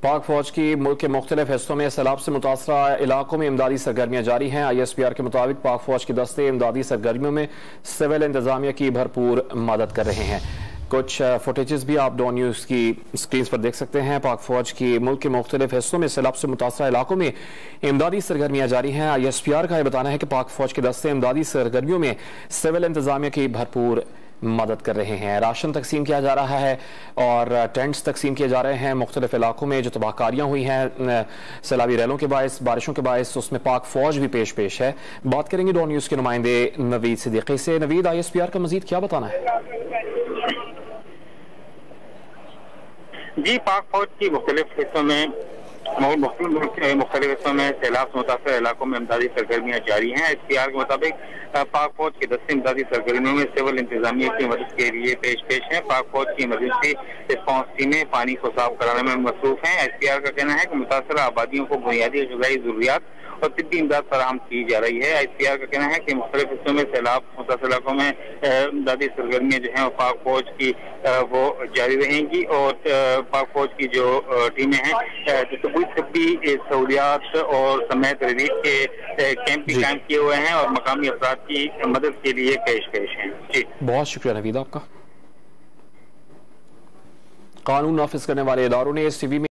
पाक फौज की मुल्क के मुख्तलिफ हिस्सों में सैलाब से मुतासरा इलाकों में इमदादी सरगर्मियां जारी हैं। ISPR के मुताबिक पाक फौज के दस्ते इमदादी सरगर्मियों में सिविल इंतजामिया की भरपूर मदद कर रहे हैं। कुछ फुटेजेस भी आप डॉन न्यूज़ की स्क्रीन पर देख सकते हैं। पाक फौज की मुल्क के मुख्तलिफ हिस्सों में सैलाब से मुतासरा इलाकों में इमदादी सरगर्मियां जारी हैं। ISPR का यह बताना है कि पाक फौज के दस्ते इमदादी सरगर्मियों में सिविल इंतजामिया की भरपूर मदद कर रहे हैं। राशन तकसीम किया जा रहा है और टेंट्स तकसीम किए जा रहे हैं। मुख्तलिफ इलाकों में जो तबाहकारियां हुई हैं सैलाबी रैलों के बायस, बारिशों के बायस, उसमें पाक फौज भी पेश है। बात करेंगे डॉन न्यूज़ के नुमाइंदे नवीद सिद्दीकी से। नवीद, ISPR का मजीद क्या बताना है? जी, पाक फौज की मुख्तलिफ हिस्सों में मुख्तलिफ हिस्सों में सैलाब से मुतासर इलाकों में इमदादी सरगर्मियां जारी हैं। ISPR के मुताबिक पाक फौज के दस्ते इमदादी सरगर्मियों में सिविल इंतजामिया की मदद के लिए पेश हैं। पाक फौज की इमरजेंसी रिस्पॉन्स टीमें पानी को साफ कराने में मसरूफ हैं। ISPR का कहना है कि मुतासर आबादियों को बुनियादी ग़िज़ाई ज़रूरियात और तिब्बी इमदाद फराहम की जा रही है। ISPR का कहना है कि मुख्तलिफ हिस्सों में सैलाब मुतासर इलाकों में इमदादी सरगर्मियां जो हैं वो पाक फौज की वो जारी रहेंगी और पाक फौज की जो टीमें हैं तिब्बी सहूलियात और समेत रिलीफ के कैंप भी कायम किए हुए हैं और मकामी अफराद की मदद के लिए पेश हैं। जी, बहुत शुक्रिया नवीद आपका। कानून नाफिज करने वाले इदारों ने STV में